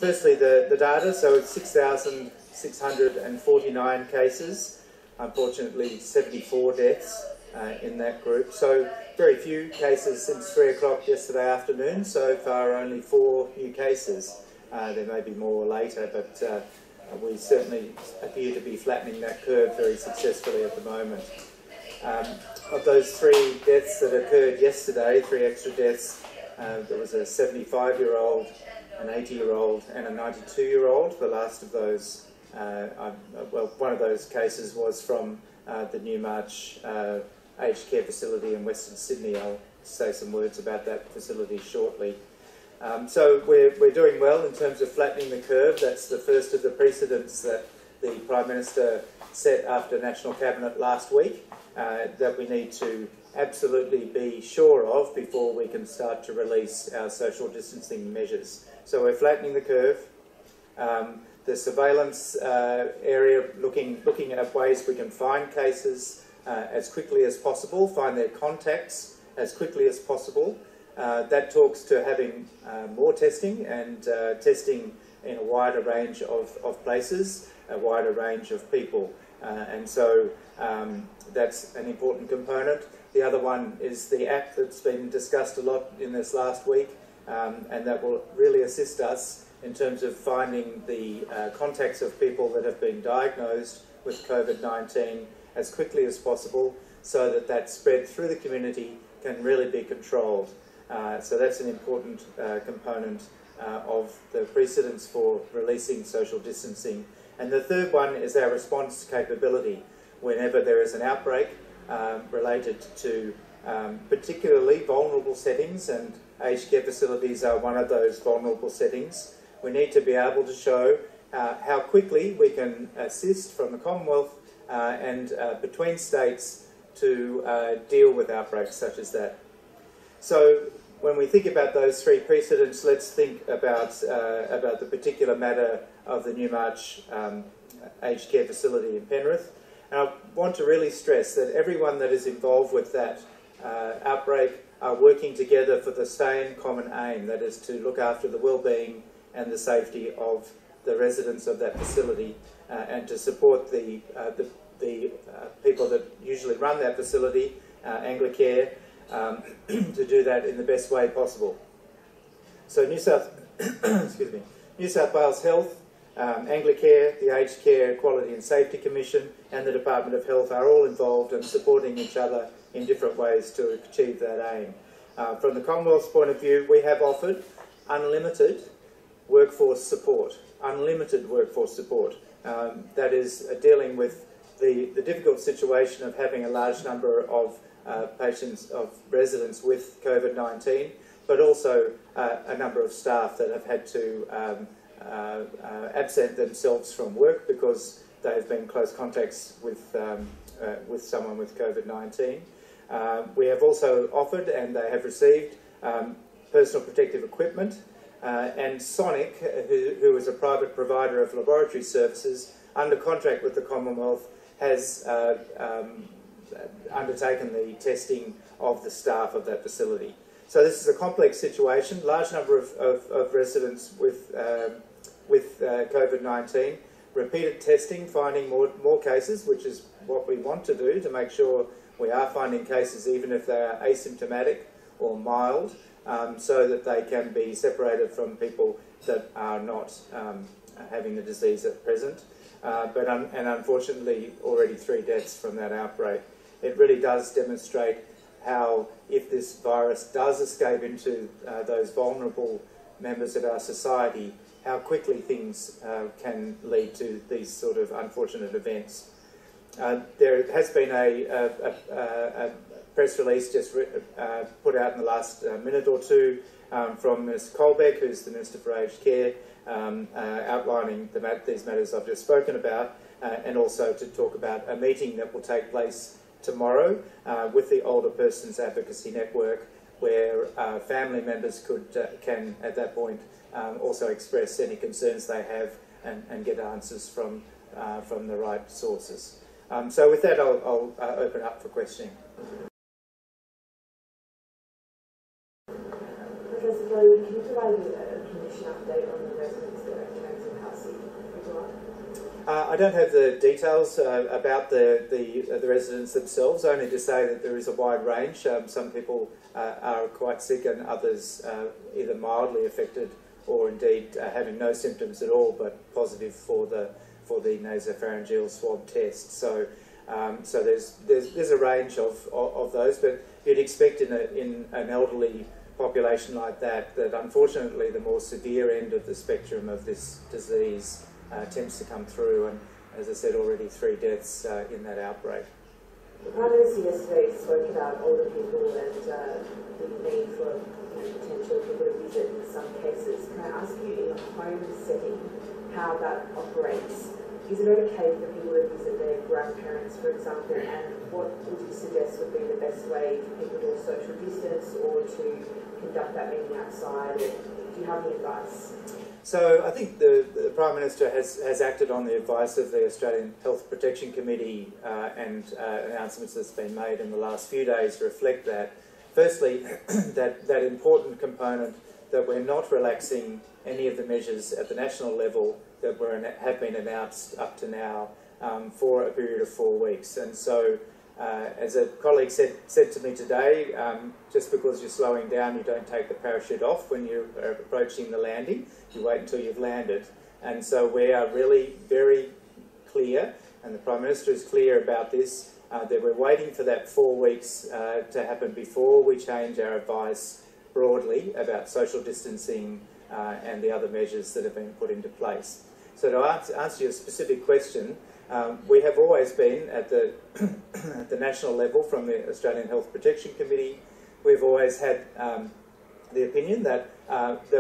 Firstly, the data, so it's 6,649 cases, unfortunately 74 deaths in that group. So very few cases since 3 o'clock yesterday afternoon, so far only 4 new cases. There may be more later, but we certainly appear to be flattening that curve very successfully at the moment. Of those 3 deaths that occurred yesterday, 3 extra deaths, there was a 75-year-old, an 80-year-old and a 92-year-old. The last of those, well, one of those cases was from the Newmarch aged care facility in Western Sydney. I'll say some words about that facility shortly. So we're doing well in terms of flattening the curve. That's the first of the precedents that the Prime Minister set after National Cabinet last week, that we need to absolutely be sure of before we can start to release our social distancing measures. So we're flattening the curve. The surveillance area, looking at ways we can find cases as quickly as possible, find their contacts as quickly as possible. That talks to having more testing and testing in a wider range of places, a wider range of people. And so that's an important component. The other one is the app that's been discussed a lot in this last week, and that will really assist us in terms of finding the contacts of people that have been diagnosed with COVID-19 as quickly as possible, so that that spread through the community can really be controlled. So that's an important component of the precedents for releasing social distancing. And the third one is our response capability. Whenever there is an outbreak related to particularly vulnerable settings, and aged care facilities are one of those vulnerable settings, we need to be able to show how quickly we can assist from the Commonwealth and between states to deal with outbreaks such as that. So when we think about those 3 precedents, let's think about the particular matter of the Newmarch aged care facility in Penrith. And I want to really stress that everyone that is involved with that outbreak are working together for the same common aim, that is to look after the well-being and the safety of the residents of that facility, and to support the people that usually run that facility, Anglicare, to do that in the best way possible. So New South Wales Health, Anglicare, the Aged Care Quality and Safety Commission and the Department of Health are all involved in supporting each other in different ways to achieve that aim. From the Commonwealth's point of view, we have offered unlimited workforce support. Unlimited workforce support. That is dealing with the difficult situation of having a large number of patients, of residents with COVID-19, but also a number of staff that have had to absent themselves from work because they have been close contacts with someone with COVID-19. We have also offered, and they have received, personal protective equipment, and Sonic, who is a private provider of laboratory services under contract with the Commonwealth, has undertaken the testing of the staff of that facility. So this is a complex situation, large number of residents with COVID-19, repeated testing, finding more cases, which is what we want to do to make sure we are finding cases even if they are asymptomatic or mild, so that they can be separated from people that are not having the disease at present. And unfortunately, already 3 deaths from that outbreak. It really does demonstrate how, if this virus does escape into those vulnerable members of our society, how quickly things can lead to these sort of unfortunate events. There has been a press release just put out in the last minute or two from Ms Colbeck, who's the Minister for Aged Care, outlining these matters I've just spoken about, and also to talk about a meeting that will take place tomorrow with the Older Persons Advocacy Network, where family members can at that point also express any concerns they have and get answers from the right sources. So with that, I'll open up for questioning. Professor Chloe, can you provide condition update on the residents there in terms of how sick people are? I don't have the details about the residents themselves, only to say that there is a wide range. Some people are quite sick and others either mildly affected or indeed having no symptoms at all but positive for the nasopharyngeal swab test. So there's a range of those, but you'd expect in an elderly population like that unfortunately the more severe end of the spectrum of this disease tends to come through, and as I said already, 3 deaths in that outbreak. The Prime Minister yesterday spoke about older people and the need for potential people to visit in some cases. Can I ask you, in a home setting, how that operates? Is it okay for people to visit their grandparents, for example, and what would you suggest would be the best way for people to social distance or to conduct that meeting outside? Or do you have any advice? So I think the Prime Minister has acted on the advice of the Australian Health Protection Committee and announcements that's been made in the last few days reflect that. Firstly, that important component that we're not relaxing any of the measures at the national level that have been announced up to now for a period of 4 weeks. And so, as a colleague said to me today, just because you're slowing down, you don't take the parachute off when you're approaching the landing. You wait until you've landed. And so we are really very clear, and the Prime Minister is clear about this, that we're waiting for that 4 weeks to happen before we change our advice broadly about social distancing and the other measures that have been put into place. So to answer your specific question, we have always been at the at the national level from the Australian Health Protection Committee. We've always had the opinion that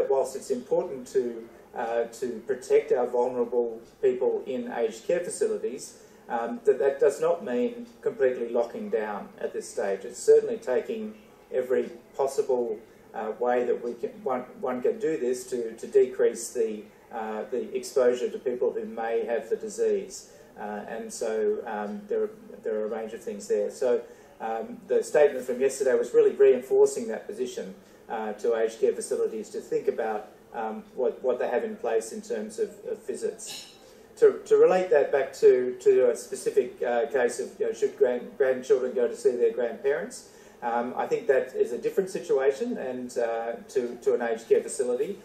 whilst it's important to protect our vulnerable people in aged care facilities, that does not mean completely locking down at this stage. It's certainly taking every possible way that one can do this to decrease the exposure to people who may have the disease. And so there are a range of things there. So the statement from yesterday was really reinforcing that position to aged care facilities to think about what they have in place in terms of visits. To relate that back to a specific case of should grandchildren go to see their grandparents, I think that is a different situation, and to an aged care facility.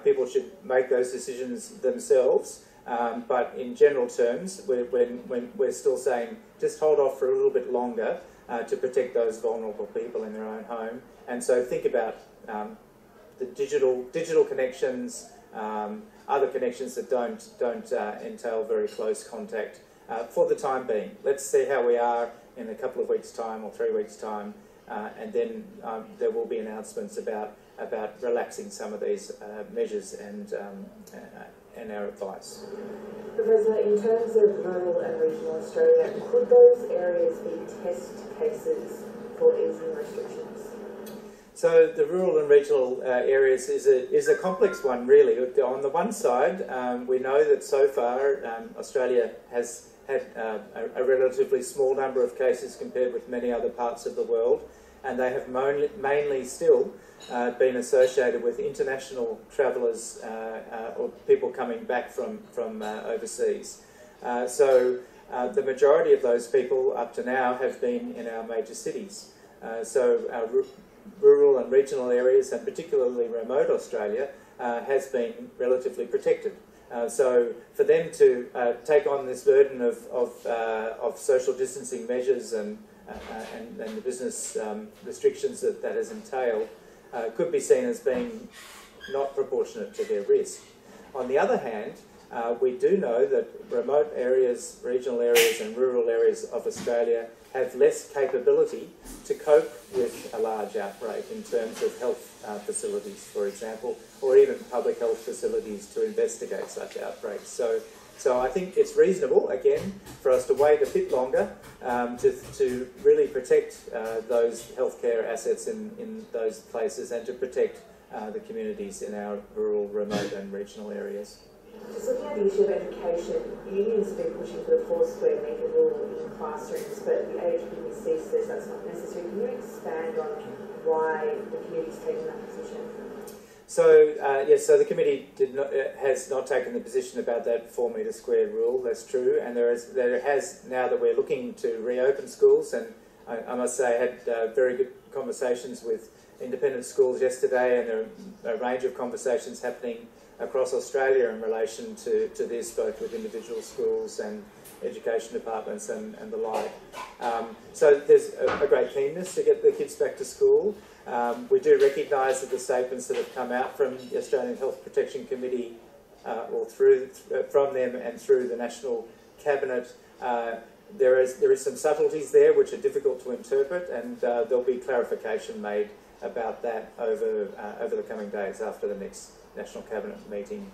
People should make those decisions themselves, but in general terms, we're still saying just hold off for a little bit longer to protect those vulnerable people in their own home. And so think about the digital connections, other connections that don't entail very close contact for the time being. Let's see how we are in a couple of weeks' time or 3 weeks' time, and then there will be announcements about relaxing some of these measures and our advice. Professor, in terms of rural and regional Australia, could those areas be test cases for easing restrictions? So the rural and regional areas is a complex one, really. On the one side, we know that so far Australia has had a relatively small number of cases compared with many other parts of the world, and they have mainly still been associated with international travellers or people coming back from overseas. So the majority of those people up to now have been in our major cities. So our rural and regional areas, and particularly remote Australia, has been relatively protected. So for them to take on this burden of social distancing measures and the business restrictions that has entailed could be seen as being not proportionate to their risk. On the other hand, we do know that remote areas, regional areas and rural areas of Australia have less capability to cope with a large outbreak in terms of health facilities, for example, or even public health facilities to investigate such outbreaks. So I think it's reasonable, again, for us to wait a bit longer to really protect those healthcare assets in those places and to protect the communities in our rural, remote and regional areas. Just looking at the issue of education, unions have been pushing for the 4 square metre rule in classrooms, but the AHPPC says that's not necessary. Can you expand on why the community's taking that position? So yes, so the committee has not taken the position about that 4 metre square rule. That's true, and there has now that we're looking to reopen schools, and I must say I had very good conversations with independent schools yesterday, and there are a range of conversations happening across Australia in relation to this, both with individual schools and education departments and the like. So there's a great keenness to get the kids back to school. We do recognise that the statements that have come out from the Australian Health Protection Committee, or from them and through the National Cabinet, there is some subtleties there which are difficult to interpret, and there'll be clarification made about that over the coming days after the next National Cabinet meeting.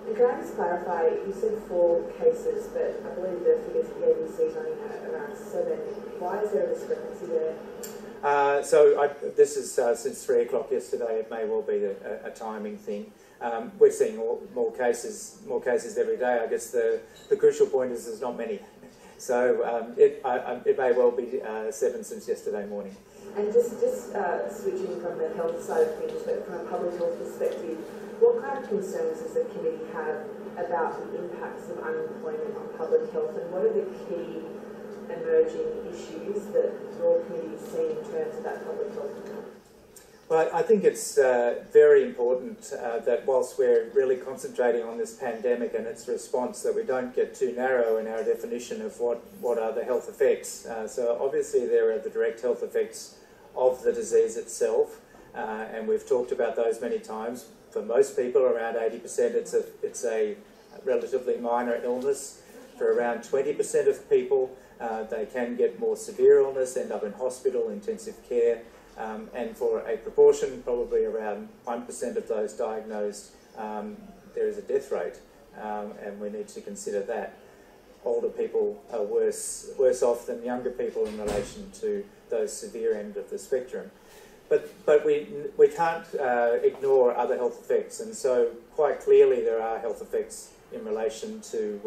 And can I just clarify, you said 4 cases, but I believe the figures the ABC is only around 7. Why is there a discrepancy there? This is since 3 o'clock yesterday. It may well be a timing thing. We're seeing more cases every day. I guess the crucial point is there's not many. So it may well be 7 since yesterday morning. And just switching from the health side of things, but from a public health perspective, what kind of concerns does the committee have about the impacts of unemployment on public health, and what are the key emerging issues that your committee is seeing in terms of that public health? Well, I think it's very important that whilst we're really concentrating on this pandemic and its response, that we don't get too narrow in our definition of what are the health effects. So obviously there are the direct health effects of the disease itself, and we've talked about those many times. For most people, around 80%, it's a relatively minor illness. For around 20% of people, they can get more severe illness, end up in hospital, intensive care, and for a proportion, probably around 1% of those diagnosed, there is a death rate, and we need to consider that. Older people are worse off than younger people in relation to those severe end of the spectrum. But we can't ignore other health effects, and so quite clearly there are health effects in relation to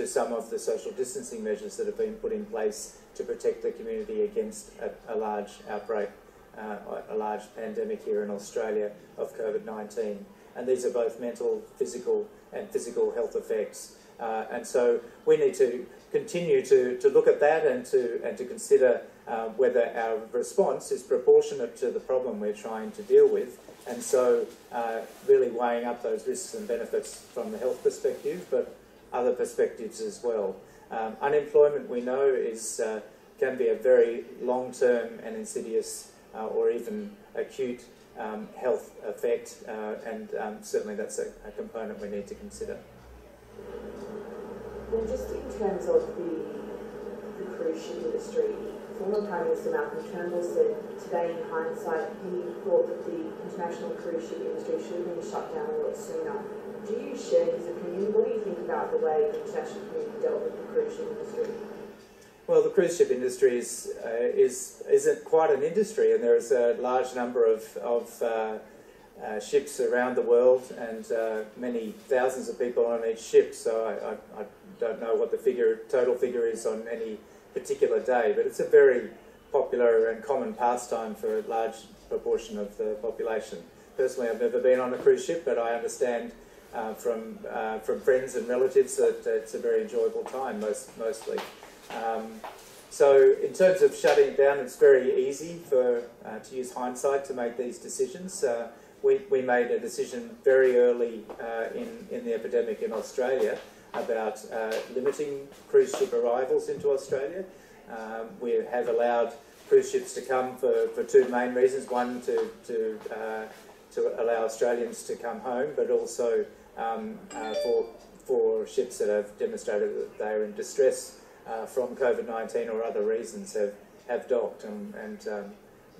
some of the social distancing measures that have been put in place to protect the community against a large outbreak, a large pandemic here in Australia of COVID-19. And these are both mental, physical and physical health effects. And so we need to continue to look at that and to consider whether our response is proportionate to the problem we're trying to deal with. And so really weighing up those risks and benefits from the health perspective, but other perspectives as well. Unemployment, we know, can be a very long-term and insidious or even acute health effect, and certainly that's a component we need to consider. Well, just in terms of the cruise ship industry, former Prime Minister Malcolm Turnbull said today in hindsight he thought that the international cruise ship industry should have been shut down a lot sooner. Do you share his opinion? What do you think about the way the international community dealt with the cruise ship industry? Well, the cruise ship industry isn't quite an industry, and there is a large number of ships around the world, and many thousands of people on each ship. So I don't know what the total figure is on any particular day, but it's a very popular and common pastime for a large proportion of the population. Personally, I've never been on a cruise ship, but I understand from friends and relatives that it's a very enjoyable time, mostly. So in terms of shutting it down, it's very easy to use hindsight to make these decisions. We made a decision very early in the epidemic in Australia about limiting cruise ship arrivals into Australia. We have allowed cruise ships to come for 2 main reasons. One, to allow Australians to come home, but also for ships that have demonstrated that they are in distress from COVID-19 or other reasons have docked, and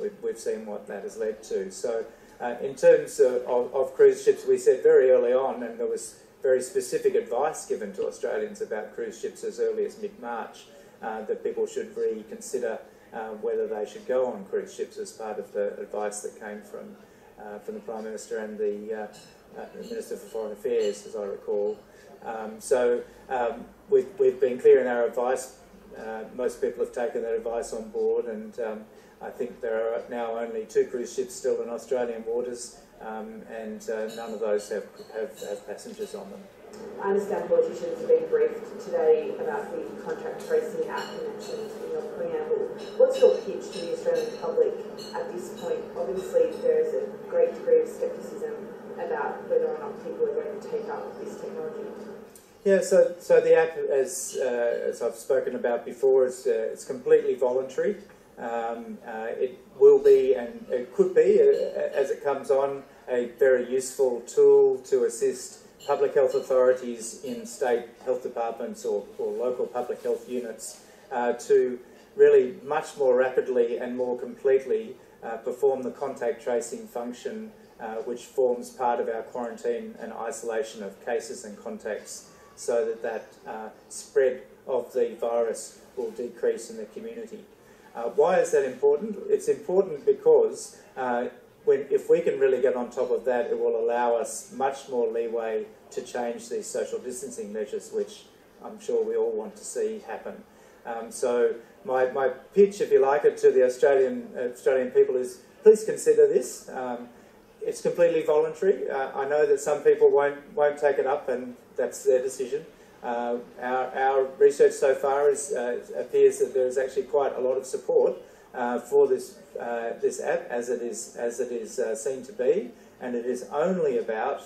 we've seen what that has led to. So in terms of cruise ships, we said very early on, and there was very specific advice given to Australians about cruise ships as early as mid-March, that people should reconsider whether they should go on cruise ships as part of the advice that came from the Prime Minister and the Minister for Foreign Affairs, as I recall. We've been clear in our advice. Most people have taken that advice on board, and I think there are now only 2 cruise ships still in Australian waters, and none of those have passengers on them. I understand politicians have been briefed today about the contact tracing app you mentioned in your preamble. What's your pitch to the Australian public at this point? Obviously, there is a great degree of scepticism about whether or not people are going to take up this technology. Yeah, so the app, as I've spoken about before, is it's completely voluntary. It will be, and it could be, as it comes on, a very useful tool to assist public health authorities in state health departments or local public health units to really much more rapidly and more completely perform the contact tracing function which forms part of our quarantine and isolation of cases and contacts, so that spread of the virus will decrease in the community. Why is that important? It's important because if we can really get on top of that, it will allow us much more leeway to change these social distancing measures, which I'm sure we all want to see happen. So my pitch, if you like it, to the Australian people is, please consider this. It's completely voluntary. I know that some people won't take it up, and that's their decision. Our research so far appears that there is actually quite a lot of support for this app, as it is seen to be, and it is only about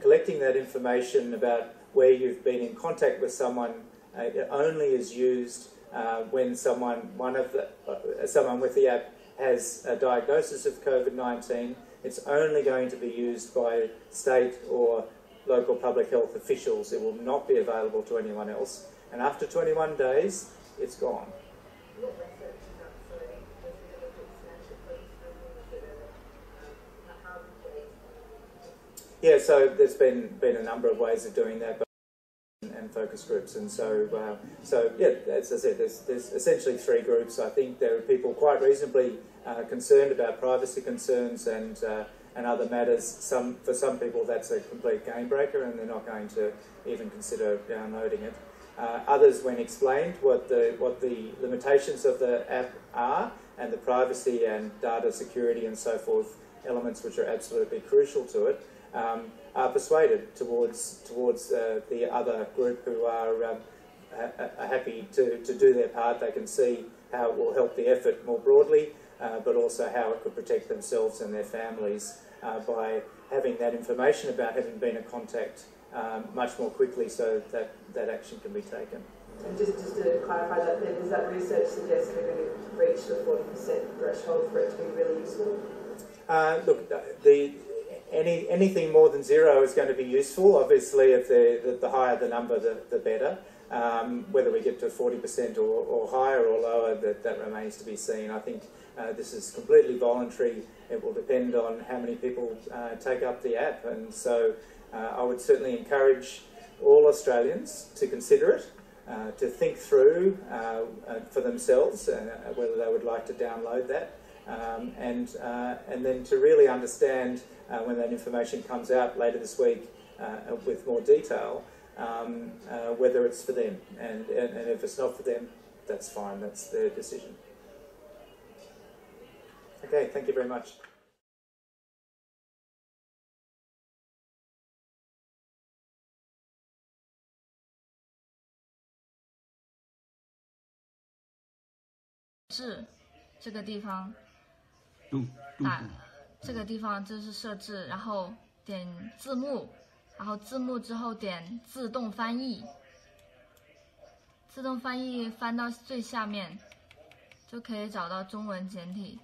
collecting that information about where you've been in contact with someone. It only is used when someone with the app has a diagnosis of COVID-19. It's only going to be used by state or local public health officials. It will not be available to anyone else. And after 21 days, it's gone. Yeah, so there's been a number of ways of doing that, and focus groups, and so yeah, as I said, there's essentially three groups. I think there are people quite reasonably concerned about privacy concerns and other matters. For some people, that's a complete game breaker, and they're not going to even consider downloading it. Others, when explained what the limitations of the app are, and the privacy and data security and so forth elements which are absolutely crucial to it, are persuaded towards the other group who are happy to do their part. They can see how it will help the effort more broadly, but also how it could protect themselves and their families by having that information about having been in contact much more quickly, so that action can be taken. And just to clarify that, then, does that research suggest we're going to reach the 40% threshold for it to be really useful? Look, anything more than 0 is going to be useful. Obviously, if the higher the number, the better. Whether we get to 40% or higher or lower, that remains to be seen. I think this is completely voluntary. It will depend on how many people take up the app, and so I would certainly encourage all Australians to consider it, to think through for themselves whether they would like to download that, and then to really understand when that information comes out later this week with more detail, whether it's for them, and if it's not for them, that's fine, that's their decision. Okay, thank you very much.这个地方，这个地方就是设置，然后点字幕，然后字幕之后点自动翻译，自动翻译翻到最下面，就可以找到中文简体，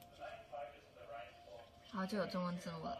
然后就有中文字幕了。